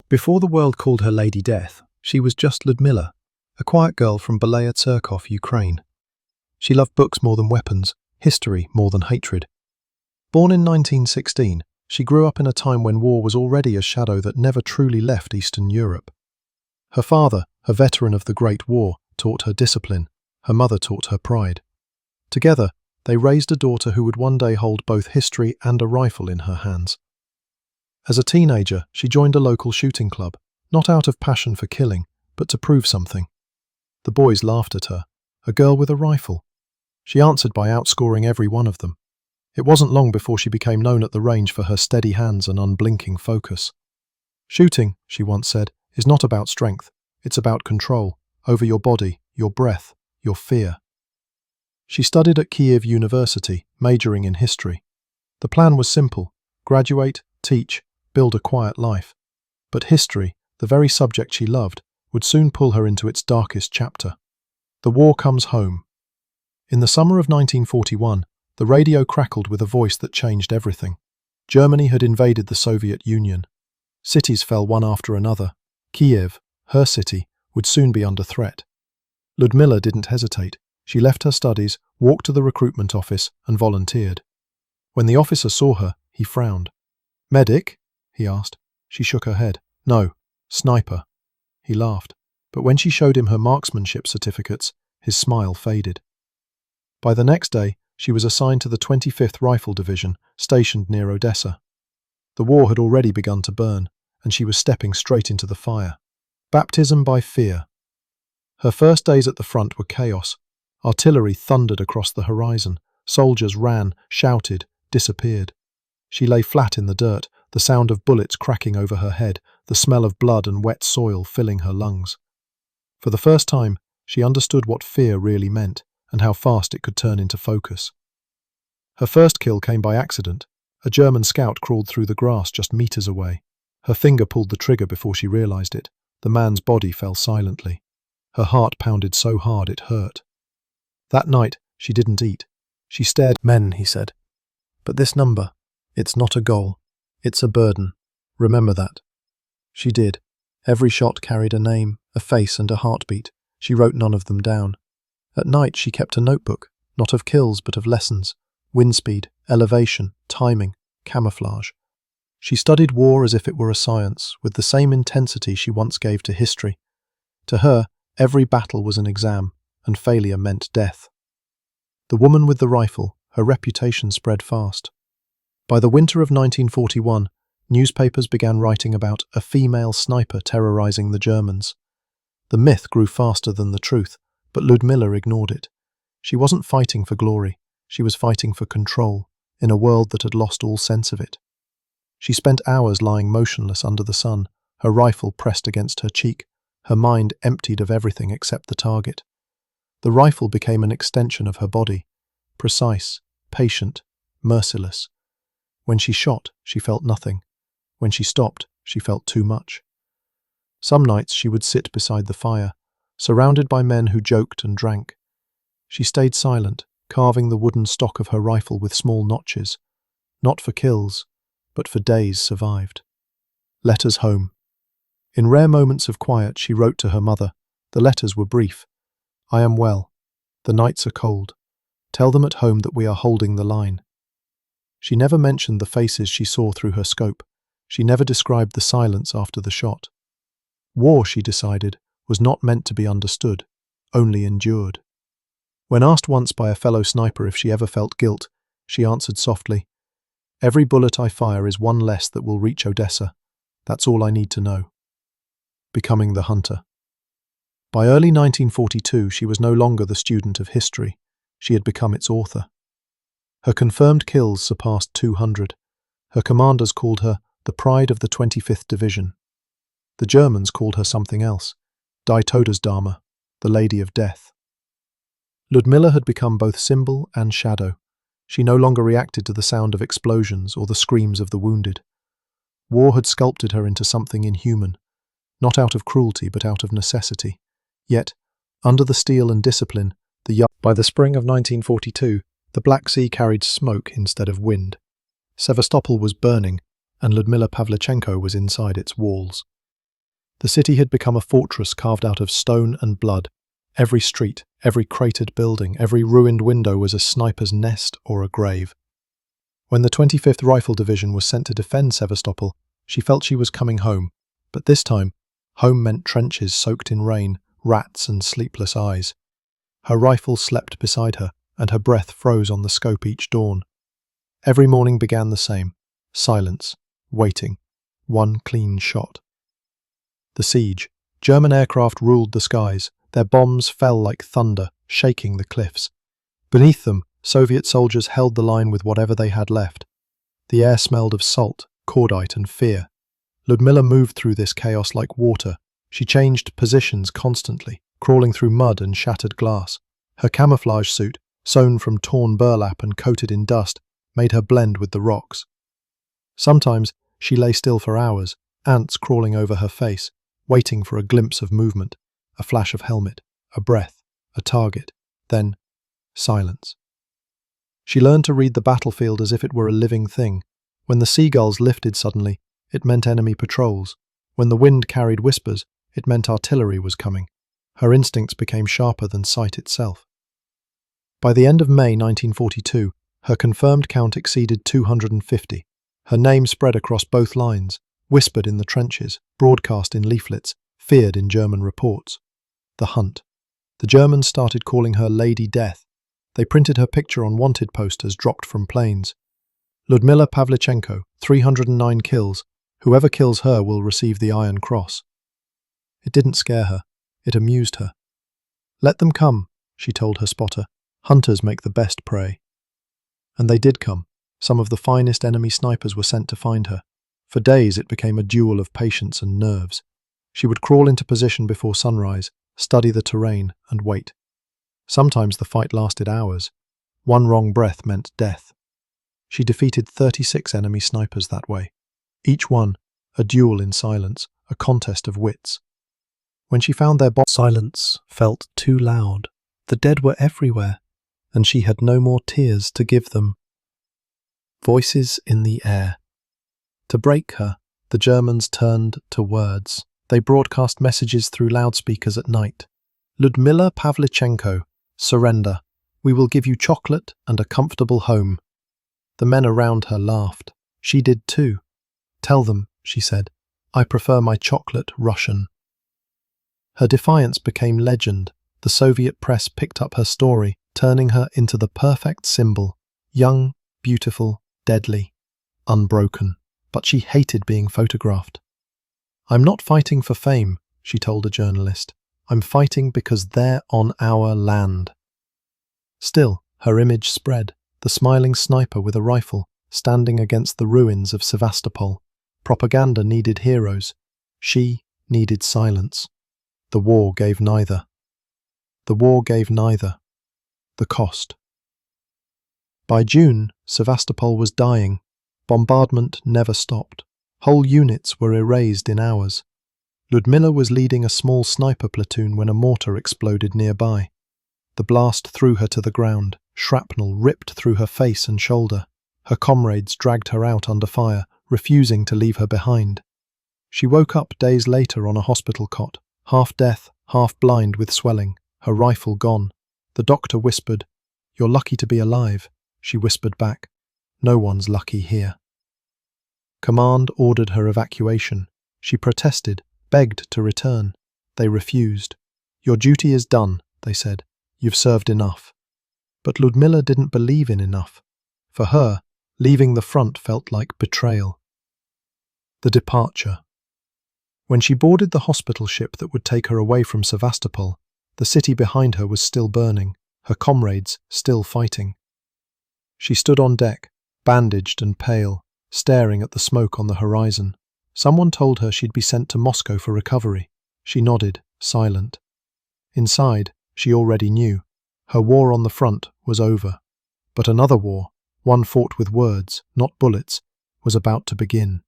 Before the world called her Lady Death, she was just Lyudmila, a quiet girl from Belaya Tsurkov, Ukraine. She loved books more than weapons, history more than hatred. Born in 1916, she grew up in a time when war was already a shadow that never truly left Eastern Europe. Her father, a veteran of the Great War, taught her discipline. Her mother taught her pride. Together, they raised a daughter who would one day hold both history and a rifle in her hands. As a teenager, she joined a local shooting club, not out of passion for killing, but to prove something. The boys laughed at her, a girl with a rifle. She answered by outscoring every one of them. It wasn't long before she became known at the range for her steady hands and unblinking focus. Shooting, she once said, is not about strength, it's about control, over your body, your breath, your fear. She studied at Kyiv University, majoring in history. The plan was simple: graduate, teach, build a quiet life. But history, the very subject she loved, would soon pull her into its darkest chapter. The war comes home. In the summer of 1941, the radio crackled with a voice that changed everything. Germany had invaded the Soviet Union. Cities fell one after another. Kyiv, her city, would soon be under threat. Lyudmila didn't hesitate. She left her studies, walked to the recruitment office, and volunteered. When the officer saw her, he frowned. "Medic?" he asked. She shook her head. "No, sniper." He laughed. But when she showed him her marksmanship certificates, his smile faded. By the next day, she was assigned to the 25th Rifle Division, stationed near Odessa. The war had already begun to burn, and she was stepping straight into the fire. Baptism by fear. Her first days at the front were chaos. Artillery thundered across the horizon. Soldiers ran, shouted, disappeared. She lay flat in the dirt, the sound of bullets cracking over her head, the smell of blood and wet soil filling her lungs. For the first time, she understood what fear really meant, and how fast it could turn into focus. Her first kill came by accident. A German scout crawled through the grass just meters away. Her finger pulled the trigger before she realized it. The man's body fell silently. Her heart pounded so hard it hurt. That night, she didn't eat. She stared. "Men," he said. "But this number, it's not a goal. It's a burden. Remember that." She did. Every shot carried a name, a face, and a heartbeat. She wrote none of them down. At night, she kept a notebook, not of kills but of lessons: wind speed, elevation, timing, camouflage. She studied war as if it were a science, with the same intensity she once gave to history. To her, every battle was an exam, and failure meant death. The woman with the rifle, her reputation spread fast. By the winter of 1941, newspapers began writing about a female sniper terrorizing the Germans. The myth grew faster than the truth, but Lyudmila ignored it. She wasn't fighting for glory. She was fighting for control, in a world that had lost all sense of it. She spent hours lying motionless under the sun, her rifle pressed against her cheek, her mind emptied of everything except the target. The rifle became an extension of her body, precise, patient, merciless. When she shot, she felt nothing. When she stopped, she felt too much. Some nights she would sit beside the fire, surrounded by men who joked and drank. She stayed silent, carving the wooden stock of her rifle with small notches, not for kills, but for days survived. Letters home. In rare moments of quiet, she wrote to her mother. The letters were brief. "I am well. The nights are cold. Tell them at home that we are holding the line." She never mentioned the faces she saw through her scope. She never described the silence after the shot. War, she decided, was not meant to be understood, only endured. When asked once by a fellow sniper if she ever felt guilt, she answered softly, "Every bullet I fire is one less that will reach Odessa. That's all I need to know." Becoming the hunter. By early 1942, she was no longer the student of history. She had become its author. Her confirmed kills surpassed 200. Her commanders called her the pride of the 25th Division. The Germans called her something else, Die Todesdame, the Lady of Death. Lyudmila had become both symbol and shadow. She no longer reacted to the sound of explosions or the screams of the wounded. War had sculpted her into something inhuman, not out of cruelty but out of necessity. Yet, under the steel and discipline, by the spring of 1942, the Black Sea carried smoke instead of wind. Sevastopol was burning, and Lyudmila Pavlichenko was inside its walls. The city had become a fortress carved out of stone and blood. Every street, every cratered building, every ruined window was a sniper's nest or a grave. When the 25th Rifle Division was sent to defend Sevastopol, she felt she was coming home. But this time, home meant trenches soaked in rain, rats and sleepless eyes. Her rifle slept beside her, and her breath froze on the scope each dawn. Every morning began the same. Silence. Waiting. One clean shot. The siege. German aircraft ruled the skies. Their bombs fell like thunder, shaking the cliffs. Beneath them, Soviet soldiers held the line with whatever they had left. The air smelled of salt, cordite and fear. Lyudmila moved through this chaos like water. She changed positions constantly, crawling through mud and shattered glass. Her camouflage suit, sewn from torn burlap and coated in dust, made her blend with the rocks. Sometimes she lay still for hours, ants crawling over her face, waiting for a glimpse of movement, a flash of helmet, a breath, a target, then silence. She learned to read the battlefield as if it were a living thing. When the seagulls lifted suddenly, it meant enemy patrols. When the wind carried whispers, it meant artillery was coming. Her instincts became sharper than sight itself. By the end of May 1942, her confirmed count exceeded 250. Her name spread across both lines, whispered in the trenches, broadcast in leaflets, feared in German reports. The hunt. The Germans started calling her Lady Death. They printed her picture on wanted posters dropped from planes. Lyudmila Pavlichenko, 309 kills. Whoever kills her will receive the Iron Cross. It didn't scare her. It amused her. Let them come, she told her spotter. Hunters make the best prey. And they did come. Some of the finest enemy snipers were sent to find her. For days it became a duel of patience and nerves. She would crawl into position before sunrise, study the terrain, and wait. Sometimes the fight lasted hours. One wrong breath meant death. She defeated 36 enemy snipers that way. Each one, a duel in silence, a contest of wits. When she found their silence felt too loud. The dead were everywhere, and she had no more tears to give them. Voices in the air. To break her, the Germans turned to words. They broadcast messages through loudspeakers at night. Lyudmila Pavlichenko, surrender. We will give you chocolate and a comfortable home. The men around her laughed. She did too. Tell them, she said, I prefer my chocolate Russian. Her defiance became legend. The Soviet press picked up her story, turning her into the perfect symbol. Young, beautiful, deadly, unbroken. But she hated being photographed. I'm not fighting for fame, she told a journalist. I'm fighting because they're on our land. Still, her image spread, the smiling sniper with a rifle, standing against the ruins of Sevastopol. Propaganda needed heroes. She needed silence. The war gave neither. The war gave neither. The cost. By June, Sevastopol was dying. Bombardment never stopped. Whole units were erased in hours. Lyudmila was leading a small sniper platoon when a mortar exploded nearby. The blast threw her to the ground. Shrapnel ripped through her face and shoulder. Her comrades dragged her out under fire, refusing to leave her behind. She woke up days later on a hospital cot, half deaf, half blind with swelling, her rifle gone. The doctor whispered, "You're lucky to be alive." She whispered back, "No one's lucky here." Command ordered her evacuation. She protested, begged to return. They refused. "Your duty is done," they said. "You've served enough." But Lyudmila didn't believe in enough. For her, leaving the front felt like betrayal. The departure. When she boarded the hospital ship that would take her away from Sevastopol, the city behind her was still burning, her comrades still fighting. She stood on deck, bandaged and pale, staring at the smoke on the horizon. Someone told her she'd be sent to Moscow for recovery. She nodded, silent. Inside, she already knew. Her war on the front was over. But another war, one fought with words, not bullets, was about to begin.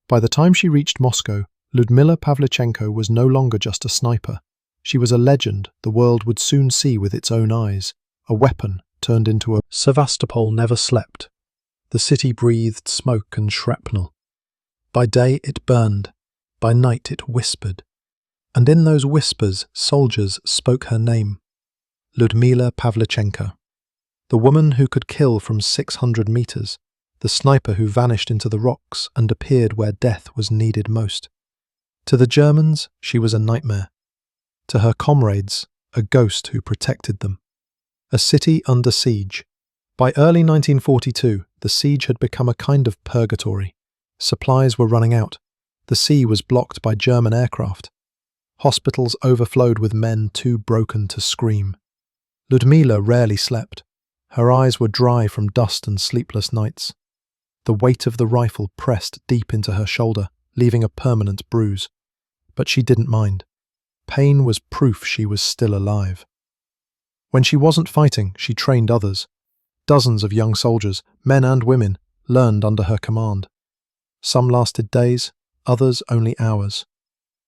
By the time she reached Moscow, Lyudmila Pavlichenko was no longer just a sniper. She was a legend the world would soon see with its own eyes, a weapon turned into a... Sevastopol never slept. The city breathed smoke and shrapnel. By day it burned. By night it whispered, and in those whispers soldiers spoke her name. Lyudmila Pavlichenko, the woman who could kill from 600 meters, the sniper who vanished into the rocks and appeared where death was needed most. To the Germans, she was a nightmare. To her comrades, a ghost who protected them. A city under siege. By early 1942, the siege had become a kind of purgatory. Supplies were running out. The sea was blocked by German aircraft. Hospitals overflowed with men too broken to scream. Lyudmila rarely slept. Her eyes were dry from dust and sleepless nights. The weight of the rifle pressed deep into her shoulder, leaving a permanent bruise. But she didn't mind. Pain was proof she was still alive. When she wasn't fighting, she trained others. Dozens of young soldiers, men and women, learned under her command. Some lasted days, others only hours.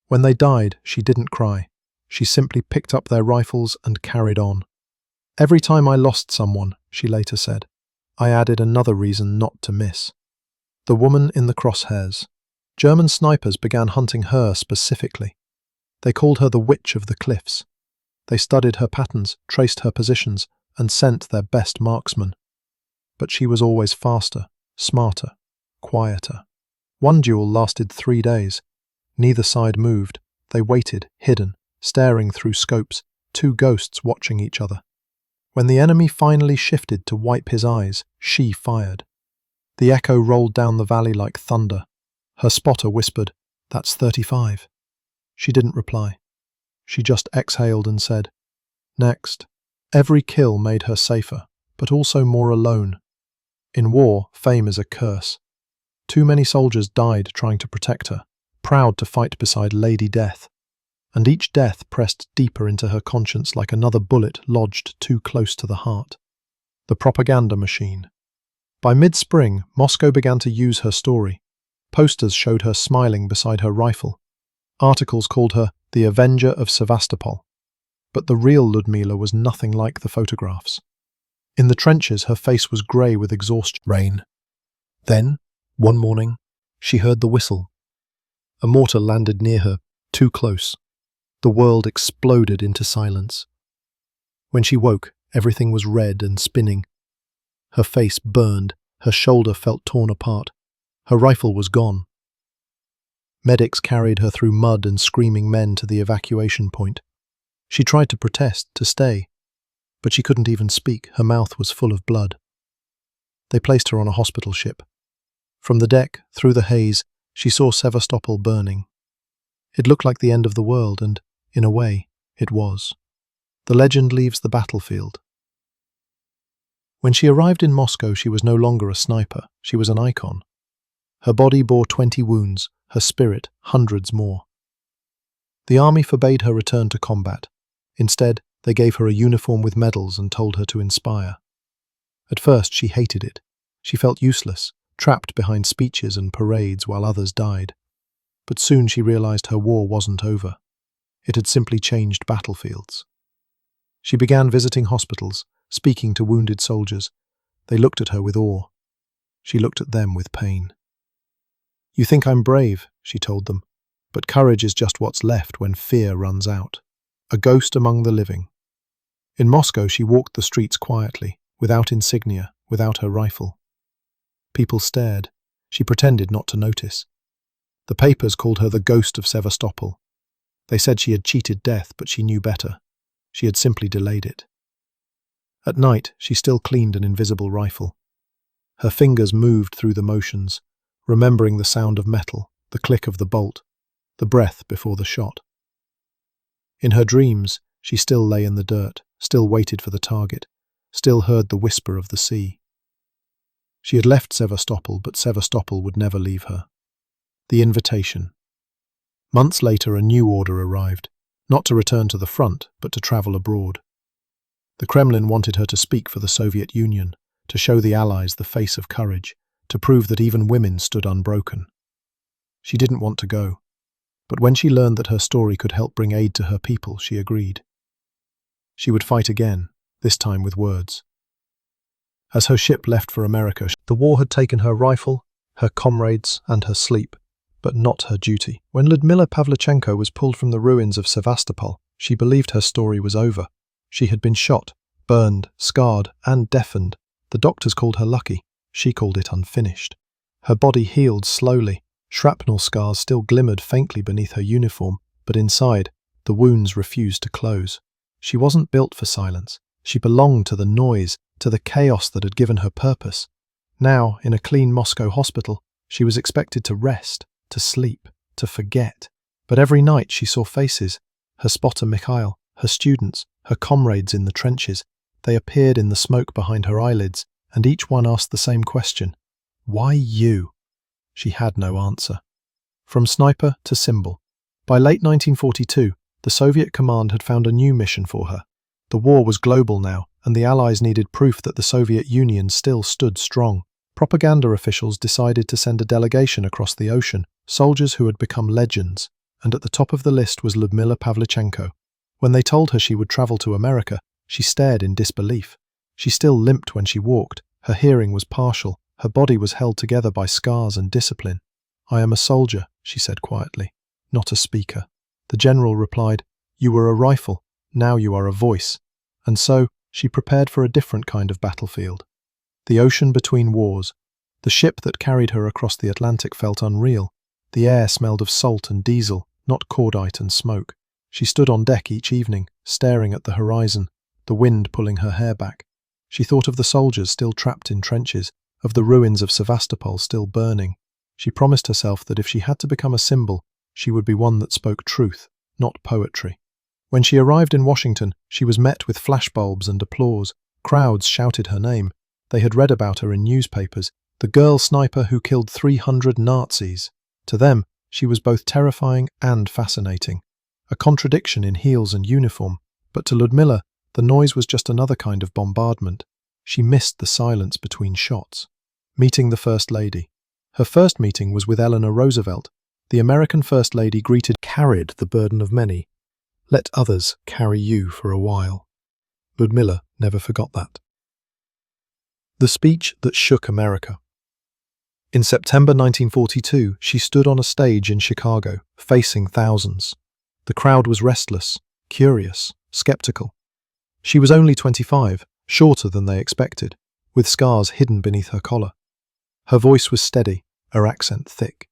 When they died, she didn't cry. She simply picked up their rifles and carried on. Every time I lost someone, she later said, I added another reason not to miss. The woman in the crosshairs. German snipers began hunting her specifically. They called her the Witch of the Cliffs. They studied her patterns, traced her positions, and sent their best marksmen. But she was always faster, smarter, quieter. One duel lasted 3 days. Neither side moved. They waited, hidden, staring through scopes, two ghosts watching each other. When the enemy finally shifted to wipe his eyes, she fired. The echo rolled down the valley like thunder. Her spotter whispered, "That's 35. She didn't reply. She just exhaled and said, "Next." Every kill made her safer, but also more alone. In war, fame is a curse. Too many soldiers died trying to protect her, proud to fight beside Lady Death. And each death pressed deeper into her conscience like another bullet lodged too close to the heart. The propaganda machine. By mid-spring, Moscow began to use her story. Posters showed her smiling beside her rifle. Articles called her the Avenger of Sevastopol. But the real Lyudmila was nothing like the photographs. In the trenches, her face was grey with exhaustion. Rain. Then, one morning, she heard the whistle. A mortar landed near her, too close. The world exploded into silence. When she woke, everything was red and spinning. Her face burned, her shoulder felt torn apart. Her rifle was gone. Medics carried her through mud and screaming men to the evacuation point. She tried to protest, to stay, but she couldn't even speak. Her mouth was full of blood. They placed her on a hospital ship. From the deck, through the haze, she saw Sevastopol burning. It looked like the end of the world, and, in a way, it was. The legend leaves the battlefield. When she arrived in Moscow, she was no longer a sniper. She was an icon. Her body bore 20 wounds, her spirit hundreds more. The army forbade her return to combat. Instead, they gave her a uniform with medals and told her to inspire. At first, she hated it. She felt useless, trapped behind speeches and parades while others died. But soon she realized her war wasn't over. It had simply changed battlefields. She began visiting hospitals, speaking to wounded soldiers. They looked at her with awe. She looked at them with pain. "You think I'm brave," she told them, "but courage is just what's left when fear runs out. A ghost among the living." In Moscow, she walked the streets quietly, without insignia, without her rifle. People stared. She pretended not to notice. The papers called her the ghost of Sevastopol. They said she had cheated death, but she knew better. She had simply delayed it. At night, she still cleaned an invisible rifle. Her fingers moved through the motions, remembering the sound of metal, the click of the bolt, the breath before the shot. In her dreams, she still lay in the dirt, still waited for the target, still heard the whisper of the sea. She had left Sevastopol, but Sevastopol would never leave her. The invitation. Months later, a new order arrived, not to return to the front, but to travel abroad. The Kremlin wanted her to speak for the Soviet Union, to show the Allies the face of courage, to prove that even women stood unbroken. She didn't want to go, but when she learned that her story could help bring aid to her people, she agreed. She would fight again, this time with words. As her ship left for America, the war had taken her rifle, her comrades, and her sleep, but not her duty. When Lyudmila Pavlichenko was pulled from the ruins of Sevastopol, she believed her story was over. She had been shot, burned, scarred, and deafened. The doctors called her lucky. She called it unfinished. Her body healed slowly. Shrapnel scars still glimmered faintly beneath her uniform, but inside, the wounds refused to close. She wasn't built for silence. She belonged to the noise, to the chaos that had given her purpose. Now, in a clean Moscow hospital, she was expected to rest, to sleep, to forget. But every night she saw faces. Her spotter Mikhail, her students, her comrades in the trenches. They appeared in the smoke behind her eyelids, and each one asked the same question. Why you? She had no answer. From sniper to symbol. By late 1942, the Soviet command had found a new mission for her. The war was global now, and the Allies needed proof that the Soviet Union still stood strong. Propaganda officials decided to send a delegation across the ocean, soldiers who had become legends, and at the top of the list was Lyudmila Pavlichenko. When they told her she would travel to America, she stared in disbelief. She still limped when she walked, her hearing was partial, her body was held together by scars and discipline. "I am a soldier," she said quietly, "not a speaker." The general replied, "You were a rifle, now you are a voice." And so, she prepared for a different kind of battlefield. The ocean between wars. The ship that carried her across the Atlantic felt unreal. The air smelled of salt and diesel, not cordite and smoke. She stood on deck each evening, staring at the horizon, the wind pulling her hair back. She thought of the soldiers still trapped in trenches, of the ruins of Sevastopol still burning. She promised herself that if she had to become a symbol, she would be one that spoke truth, not poetry. When she arrived in Washington, she was met with flashbulbs and applause. Crowds shouted her name. They had read about her in newspapers, the girl sniper who killed 300 Nazis. To them, she was both terrifying and fascinating. A contradiction in heels and uniform, but to Lyudmila, the noise was just another kind of bombardment. She missed the silence between shots. Meeting the First Lady. Her first meeting was with Eleanor Roosevelt. The American First Lady carried the burden of many. Let others carry you for a while. Lyudmila never forgot that. The speech that shook America. In September 1942, she stood on a stage in Chicago, facing thousands. The crowd was restless, curious, skeptical. She was only 25, shorter than they expected, with scars hidden beneath her collar. Her voice was steady, her accent thick.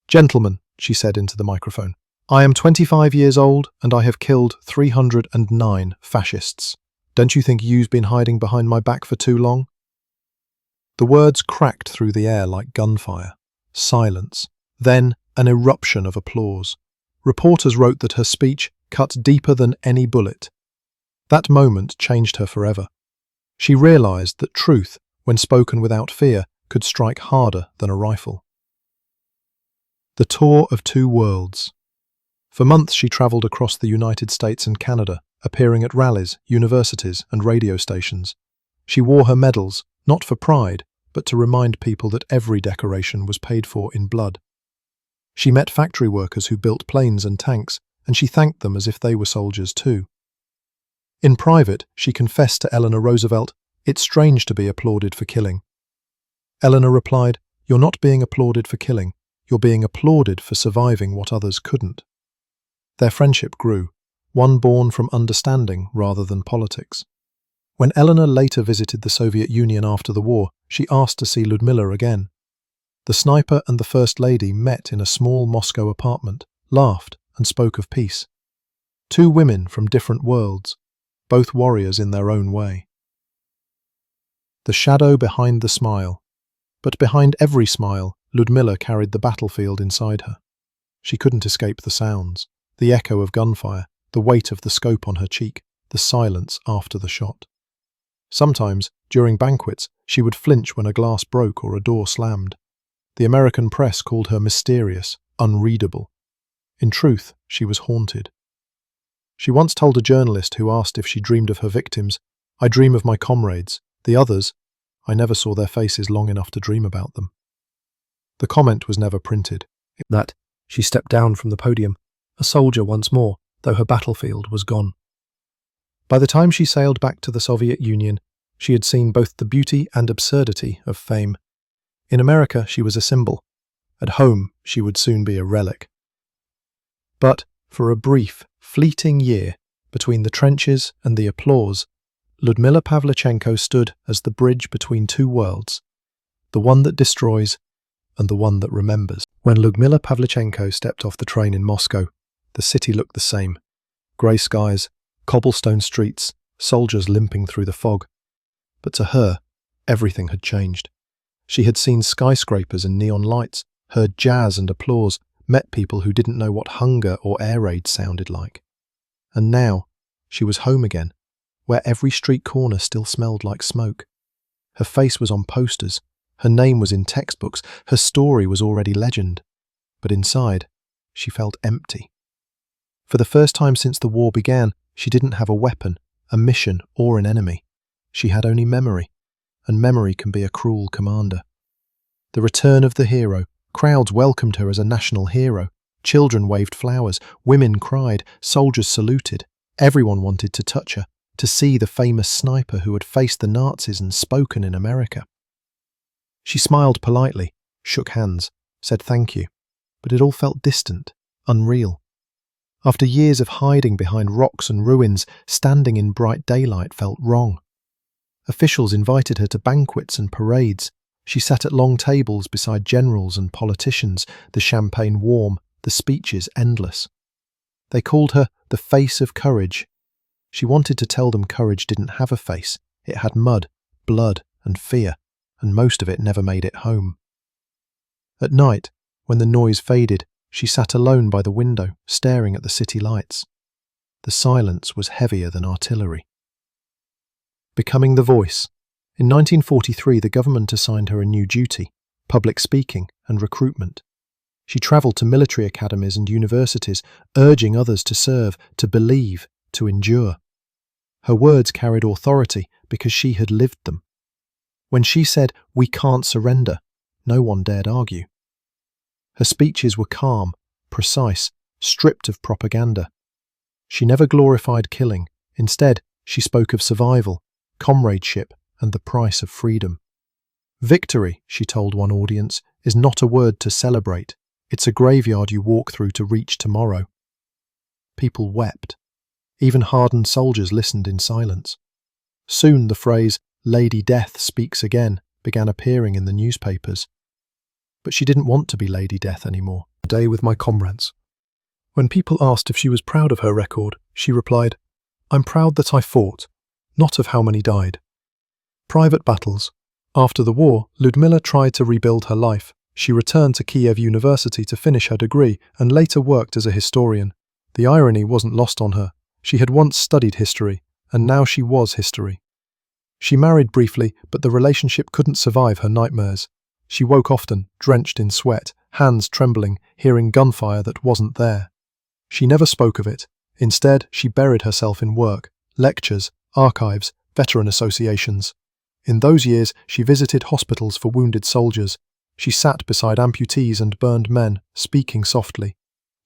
"Gentlemen," she said into the microphone, "I am 25 years old and I have killed 309 fascists. Don't you think you've been hiding behind my back for too long?" The words cracked through the air like gunfire. Silence. Then an eruption of applause. Reporters wrote that her speech cut deeper than any bullet. That moment changed her forever. She realized that truth, when spoken without fear, could strike harder than a rifle. The Tour of Two Worlds. For months she traveled across the United States and Canada, appearing at rallies, universities, and radio stations. She wore her medals, not for pride, but to remind people that every decoration was paid for in blood. She met factory workers who built planes and tanks, and she thanked them as if they were soldiers too. In private, she confessed to Eleanor Roosevelt, "It's strange to be applauded for killing." Eleanor replied, "You're not being applauded for killing, you're being applauded for surviving what others couldn't." Their friendship grew, one born from understanding rather than politics. When Eleanor later visited the Soviet Union after the war, she asked to see Lyudmila again. The sniper and the First Lady met in a small Moscow apartment, laughed, and spoke of peace. Two women from different worlds, both warriors in their own way. The shadow behind the smile. But behind every smile, Lyudmila carried the battlefield inside her. She couldn't escape the sounds, the echo of gunfire, the weight of the scope on her cheek, the silence after the shot. Sometimes, during banquets, she would flinch when a glass broke or a door slammed. The American press called her mysterious, unreadable. In truth, she was haunted. She once told a journalist who asked if she dreamed of her victims, "I dream of my comrades. The others, I never saw their faces long enough to dream about them." The comment was never printed. That she stepped down from the podium, a soldier once more, though her battlefield was gone. By the time she sailed back to the Soviet Union, she had seen both the beauty and absurdity of fame. In America, she was a symbol At home, she would soon be a relic. But for a brief, fleeting year, between the trenches and the applause, Lyudmila Pavlichenko stood as the bridge between two worlds, the one that destroys and the one that remembers. When Lyudmila Pavlichenko stepped off the train in Moscow, the city looked the same. Grey skies, cobblestone streets, soldiers limping through the fog. But to her, everything had changed. She had seen skyscrapers and neon lights, heard jazz and applause, met people who didn't know what hunger or air raid sounded like. And now, she was home again, where every street corner still smelled like smoke. Her face was on posters, her name was in textbooks, her story was already legend. But inside, she felt empty. For the first time since the war began, she didn't have a weapon, a mission, or an enemy. She had only memory, and memory can be a cruel commander. The return of the hero. Crowds welcomed her as a national hero. Children waved flowers, women cried, soldiers saluted. Everyone wanted to touch her, to see the famous sniper who had faced the Nazis and spoken in America. She smiled politely, shook hands, said thank you, but it all felt distant, unreal. After years of hiding behind rocks and ruins, standing in bright daylight felt wrong. Officials invited her to banquets and parades. She sat at long tables beside generals and politicians, the champagne warm, the speeches endless. They called her the face of courage. She wanted to tell them courage didn't have a face. It had mud, blood, and fear, and most of it never made it home. At night, when the noise faded, she sat alone by the window, staring at the city lights. The silence was heavier than artillery. Becoming the voice. In 1943, the government assigned her a new duty, public speaking and recruitment. She travelled to military academies and universities, urging others to serve, to believe, to endure. Her words carried authority because she had lived them. When she said, "We can't surrender," no one dared argue. Her speeches were calm, precise, stripped of propaganda. She never glorified killing. Instead, she spoke of survival, comradeship, and the price of freedom. Victory, she told one audience, is not a word to celebrate. It's a graveyard you walk through to reach tomorrow. People wept. Even hardened soldiers listened in silence. Soon the phrase, "Lady Death speaks again," began appearing in the newspapers. But she didn't want to be Lady Death anymore. A day with my comrades. When people asked if she was proud of her record, she replied, "I'm proud that I fought, not of how many died." Private battles. After the war, Lyudmila tried to rebuild her life. She returned to Kiev University to finish her degree and later worked as a historian. The irony wasn't lost on her. She had once studied history, and now she was history. She married briefly, but the relationship couldn't survive her nightmares. She woke often, drenched in sweat, hands trembling, hearing gunfire that wasn't there. She never spoke of it. Instead, she buried herself in work, lectures, archives, veteran associations. In those years, she visited hospitals for wounded soldiers. She sat beside amputees and burned men, speaking softly.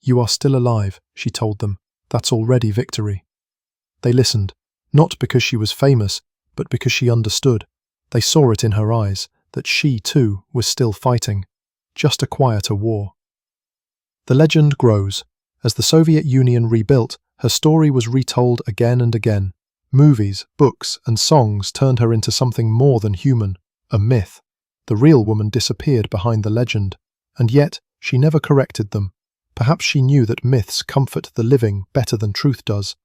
"You are still alive," she told them. "That's already victory." They listened, not because she was famous, but because she understood. They saw it in her eyes, that she, too, was still fighting. Just a quieter war. The legend grows. As the Soviet Union rebuilt, her story was retold again and again. Movies, books, and songs turned her into something more than human, a myth. The real woman disappeared behind the legend, and yet she never corrected them. Perhaps she knew that myths comfort the living better than truth does.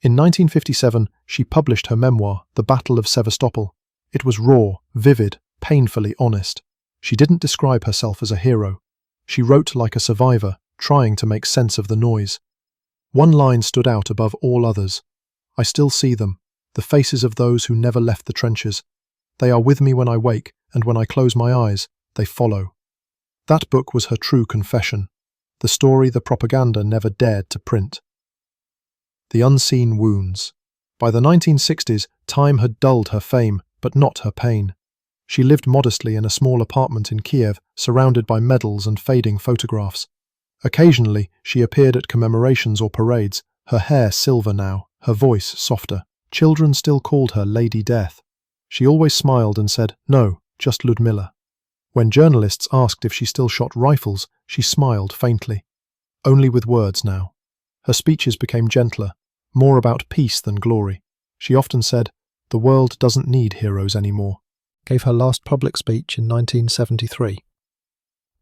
In 1957, she published her memoir, The Battle of Sevastopol. It was raw, vivid, painfully honest. She didn't describe herself as a hero. She wrote like a survivor, trying to make sense of the noise. One line stood out above all others. "I still see them, the faces of those who never left the trenches. They are with me when I wake, and when I close my eyes, they follow." That book was her true confession, the story the propaganda never dared to print. The unseen wounds. By the 1960s, time had dulled her fame, but not her pain. She lived modestly in a small apartment in Kiev, surrounded by medals and fading photographs. Occasionally, she appeared at commemorations or parades, her hair silver now, her voice softer. Children still called her Lady Death. She always smiled and said, "No, just Lyudmila." When journalists asked if she still shot rifles, she smiled faintly. Only with words now. Her speeches became gentler, more about peace than glory. She often said, "The world doesn't need heroes anymore." Gave her last public speech in 1973.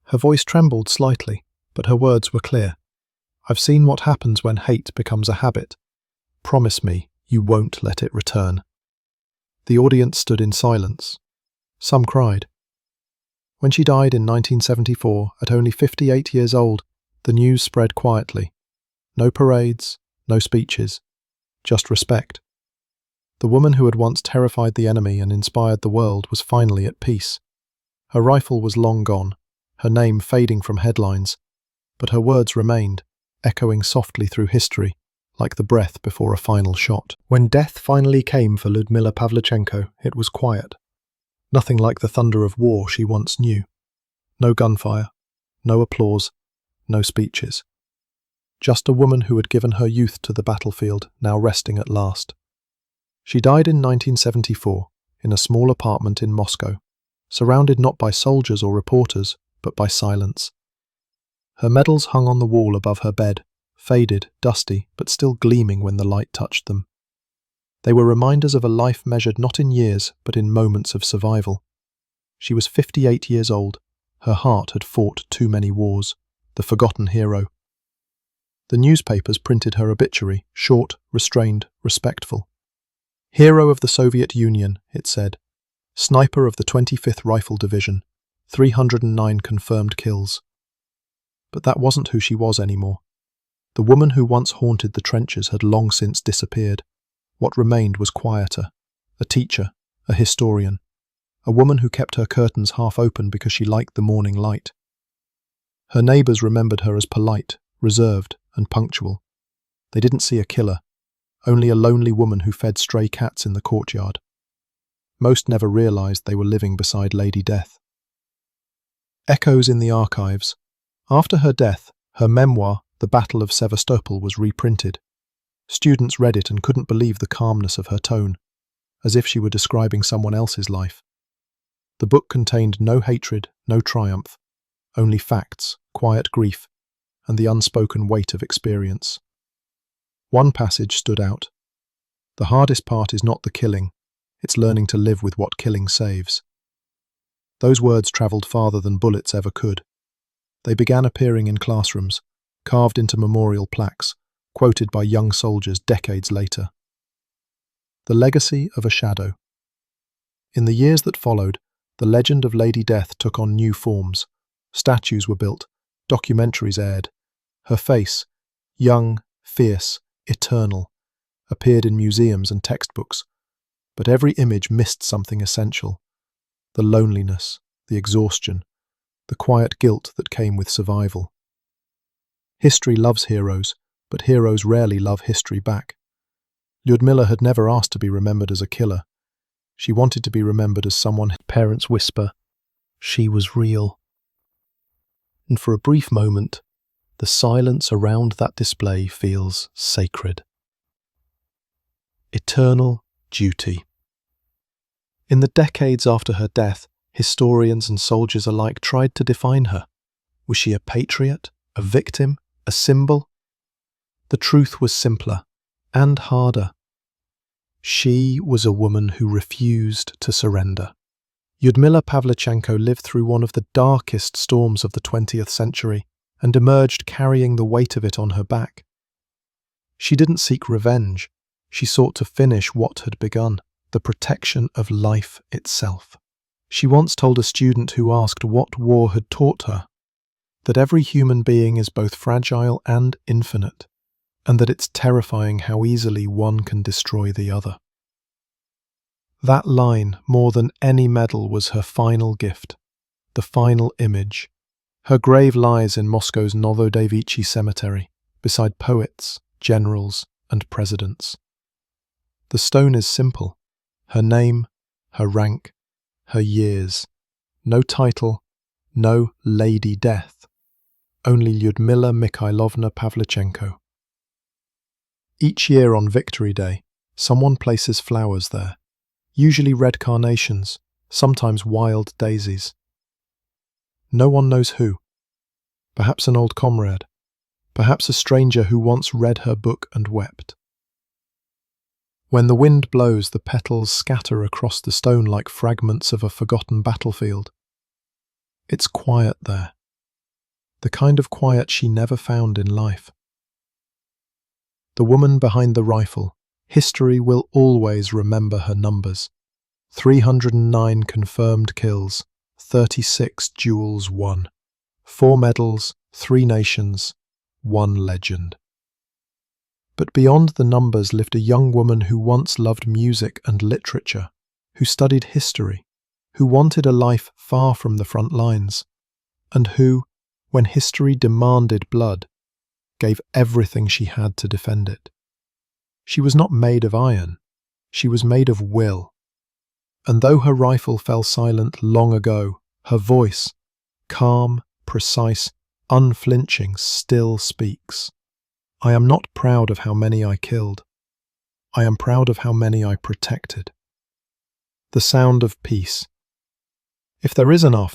Her voice trembled slightly, but her words were clear. "I've seen what happens when hate becomes a habit. Promise me you won't let it return." The audience stood in silence. Some cried. When she died in 1974, at only 58 years old, the news spread quietly. No parades, no speeches, just respect. The woman who had once terrified the enemy and inspired the world was finally at peace. Her rifle was long gone, her name fading from headlines, but her words remained, echoing softly through history, like the breath before a final shot. When death finally came for Lyudmila Pavlichenko, it was quiet. Nothing like the thunder of war she once knew. No gunfire, no applause, no speeches. Just a woman who had given her youth to the battlefield, now resting at last. She died in 1974, in a small apartment in Moscow, surrounded not by soldiers or reporters, but by silence. Her medals hung on the wall above her bed, faded, dusty, but still gleaming when the light touched them. They were reminders of a life measured not in years, but in moments of survival. She was 58 years old. Her heart had fought too many wars. The forgotten hero. The newspapers printed her obituary, short, restrained, respectful. "Hero of the Soviet Union," it said. "Sniper of the 25th Rifle Division. 309 confirmed kills." But that wasn't who she was anymore. The woman who once haunted the trenches had long since disappeared. What remained was quieter. A teacher, a historian, a woman who kept her curtains half open because she liked the morning light. Her neighbours remembered her as polite, reserved, and punctual. They didn't see a killer, only a lonely woman who fed stray cats in the courtyard. Most never realised they were living beside Lady Death. Echoes in the archives. After her death, her memoir, The Battle of Sevastopol, was reprinted. Students read it and couldn't believe the calmness of her tone, as if she were describing someone else's life. The book contained no hatred, no triumph, only facts, quiet grief, and the unspoken weight of experience. One passage stood out. "The hardest part is not the killing, it's learning to live with what killing saves." Those words travelled farther than bullets ever could. They began appearing in classrooms, carved into memorial plaques, quoted by young soldiers decades later. The legacy of a shadow. In the years that followed, the legend of Lady Death took on new forms. Statues were built, documentaries aired. Her face, young, fierce, eternal, appeared in museums and textbooks. But every image missed something essential. The loneliness, the exhaustion, the quiet guilt that came with survival. History loves heroes, but heroes rarely love history back. Lyudmila had never asked to be remembered as a killer. She wanted to be remembered as someone parents whisper, she was real. And for a brief moment, the silence around that display feels sacred. Eternal duty. In the decades after her death, historians and soldiers alike tried to define her. Was she a patriot, a victim, a symbol? The truth was simpler and harder. She was a woman who refused to surrender. Lyudmila Pavlichenko lived through one of the darkest storms of the 20th century and emerged carrying the weight of it on her back. She didn't seek revenge. She sought to finish what had begun, the protection of life itself. She once told a student who asked what war had taught her, that every human being is both fragile and infinite, and that it's terrifying how easily one can destroy the other. That line, more than any medal, was her final gift, the final image. Her grave lies in Moscow's WWII cemetery, beside poets, generals, and presidents. The stone is simple. Her name, her rank, her years. No title, no Lady Death. Only Lyudmila Mikhailovna Pavlichenko. Each year on Victory Day, someone places flowers there, usually red carnations, sometimes wild daisies. No one knows who. Perhaps an old comrade. Perhaps a stranger who once read her book and wept. When the wind blows, the petals scatter across the stone like fragments of a forgotten battlefield. It's quiet there. The kind of quiet she never found in life. The woman behind the rifle. History will always remember her numbers. 309 confirmed kills, 36 duels won, 4 medals, 3 nations, 1 legend. But beyond the numbers lived a young woman who once loved music and literature, who studied history, who wanted a life far from the front lines, and who, when history demanded blood, gave everything she had to defend it. She was not made of iron, she was made of will. And though her rifle fell silent long ago, her voice, calm, precise, unflinching, still speaks. I am not proud of how many I killed. I am proud of how many I protected. The sound of peace. If there is an afterlife,